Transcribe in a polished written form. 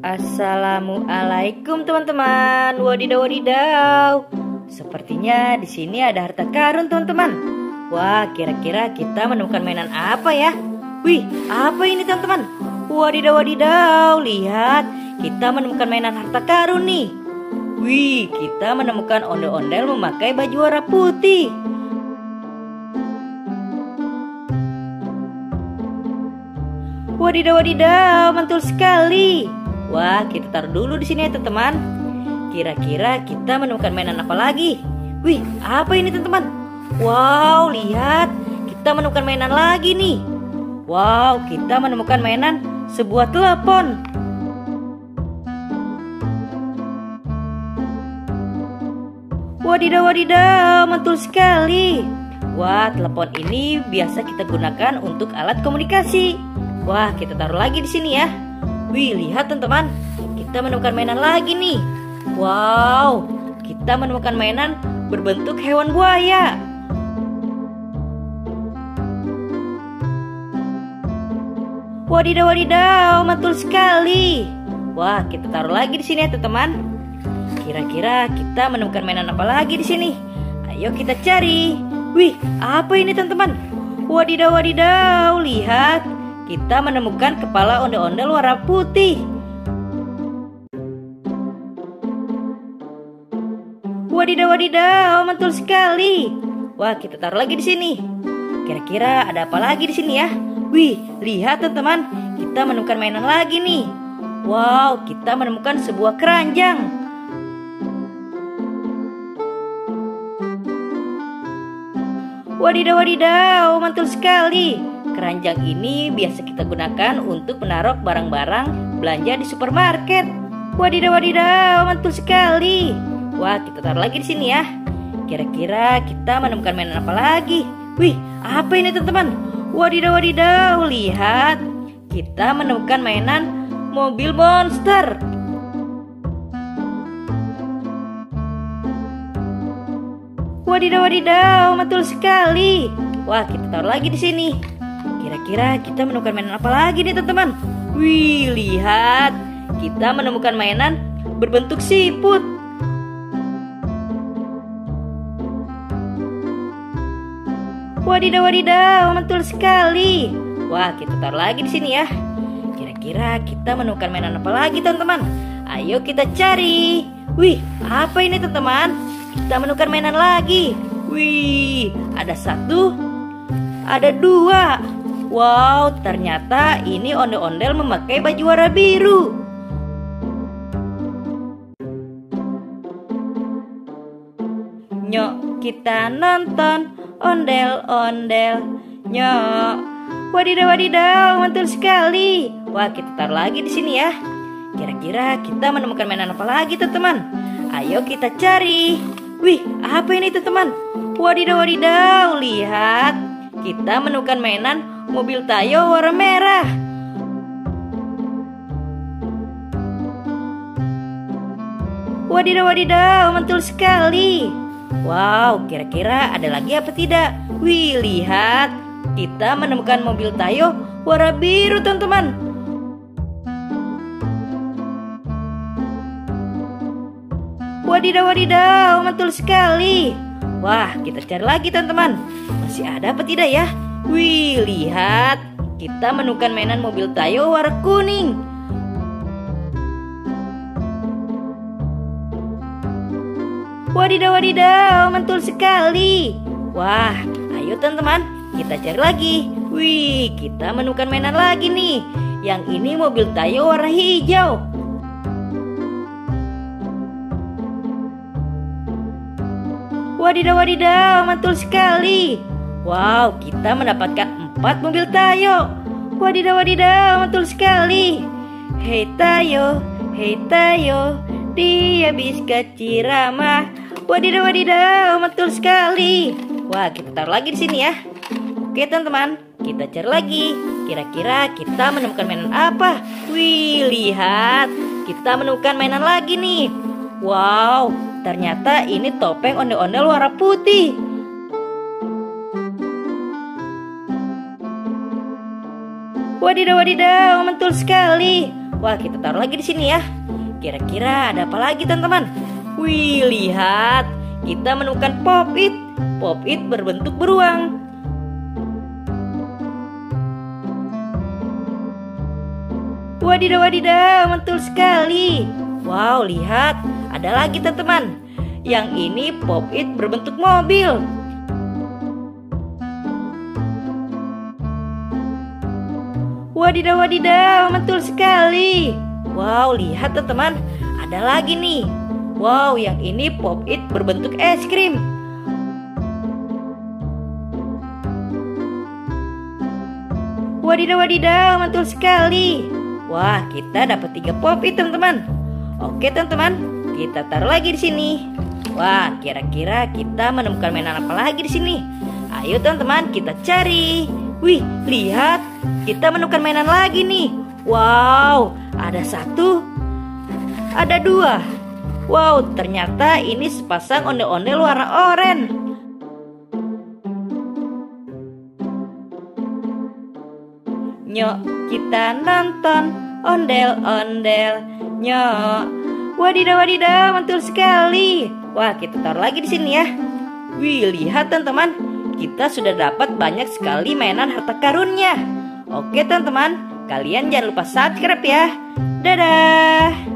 Assalamualaikum teman-teman. Wadidaw wadidaw. Sepertinya di sini ada harta karun teman-teman. Wah, kira-kira kita menemukan mainan apa ya? Wih, apa ini teman-teman? Wadidaw wadidaw. Lihat, kita menemukan mainan harta karun nih. Wih, kita menemukan ondel-ondel memakai baju warna putih. Wadidaw wadidaw, mantul sekali. Wah, kita taruh dulu di sini ya teman-teman. Kira-kira kita menemukan mainan apa lagi? Wih, apa ini teman-teman? Wow, lihat, kita menemukan mainan lagi nih. Wow, kita menemukan mainan sebuah telepon. Wadidaw wadidaw, mantul sekali. Wah, telepon ini biasa kita gunakan untuk alat komunikasi. Wah, kita taruh lagi di sini ya. Wih, lihat teman-teman, kita menemukan mainan lagi nih. Wow, kita menemukan mainan berbentuk hewan buaya. Wadidaw wadidaw, mantul sekali. Wah, kita taruh lagi di sini ya teman-teman. Kira-kira kita menemukan mainan apa lagi di sini? Ayo kita cari. Wih, apa ini teman-teman? Wadidaw wadidaw, lihat. Kita menemukan kepala ondel-ondel warna putih. Wadidaw wadidaw, mantul sekali. Wah, kita taruh lagi di sini. Kira-kira ada apa lagi di sini ya? Wih, lihat teman-teman, kita menemukan mainan lagi nih. Wow, kita menemukan sebuah keranjang. Wadidaw wadidaw, mantul sekali. Keranjang ini biasa kita gunakan untuk menaruh barang-barang belanja di supermarket. Wadidaw wadidaw, mantul sekali. Wah, kita taruh lagi di sini ya. Kira-kira kita menemukan mainan apa lagi? Wih, apa ini teman-teman? Wadidaw wadidaw, lihat. Kita menemukan mainan mobil monster. Wadidaw wadidaw, mantul sekali. Wah, kita taruh lagi di sini. Kira-kira kita menemukan mainan apa lagi nih teman-teman? Wih, lihat. Kita menemukan mainan berbentuk siput. Wadidaw wadidaw, mantul sekali. Wah, kita taruh lagi di sini ya. Kira-kira kita menemukan mainan apa lagi teman-teman? Ayo kita cari. Wih, apa ini teman-teman? Kita menemukan mainan lagi. Wih, ada satu, ada dua. Wow, ternyata ini ondel-ondel memakai baju warna biru. Nyok, kita nonton ondel-ondel. Nyok. Wadidaw wadidaw, mantul sekali. Wah, kita taruh lagi di sini ya. Kira-kira kita menemukan mainan apa lagi teman-teman? Ayo kita cari. Wih, apa ini teman-teman? Wadidaw wadidaw, lihat. Kita menemukan mainan mobil Tayo warna merah. Wadidaw wadidaw, mantul sekali. Wow, kira-kira ada lagi apa tidak? Wih, lihat. Kita menemukan mobil Tayo warna biru teman-teman. Wadidaw wadidaw, mantul sekali. Wah, kita cari lagi teman-teman. Masih ada apa tidak ya? Wih, lihat. Kita menemukan mainan mobil Tayo warna kuning. Wadidaw wadidaw, mantul sekali. Wah, ayo teman-teman, kita cari lagi. Wih, kita menemukan mainan lagi nih. Yang ini mobil Tayo warna hijau. Wadidaw wadidaw, mantul sekali. Wow, kita mendapatkan 4 mobil Tayo. Wadidaw wadidaw, mantul sekali. Hei Tayo, dia bis kecil ramah. Wadidaw wadidaw, mantul sekali. Wah, kita taruh lagi di sini ya. Oke teman-teman, kita cari lagi. Kira-kira kita menemukan mainan apa? Wih, lihat. Kita menemukan mainan lagi nih. Wow, ternyata ini topeng ondel-ondel warna putih. Wadidaw wadidaw, mantul sekali. Wah, kita taruh lagi di sini ya. Kira-kira ada apa lagi, teman-teman? Wih, lihat. Kita menemukan pop-it. Pop-it berbentuk beruang. Wadidaw, wadidaw, mantul sekali. Wow, lihat. Ada lagi, teman-teman. Yang ini pop-it berbentuk mobil. Wadidaw, wadidaw, mantul sekali. Wow, lihat teman-teman, ada lagi nih. Wow, yang ini pop-it berbentuk es krim. Wadidaw, wadidaw, mantul sekali. Wah, kita dapat 3 pop-it, teman-teman. Oke, teman-teman, kita taruh lagi di sini. Wah, kira-kira kita menemukan mainan apa lagi di sini? Ayo, teman-teman, kita cari. Wih, lihat, kita menemukan mainan lagi nih. Wow, ada 1, ada 2. Wow, ternyata ini sepasang ondel-ondel warna oranye. Nyok, kita nonton ondel-ondel. Nyok, wadidaw, wadidaw, mantul sekali. Wah, kita taruh lagi di sini ya. Wih, lihat teman-teman. Kita sudah dapat banyak sekali mainan harta karunnya. Oke teman-teman, kalian jangan lupa subscribe ya. Dadah.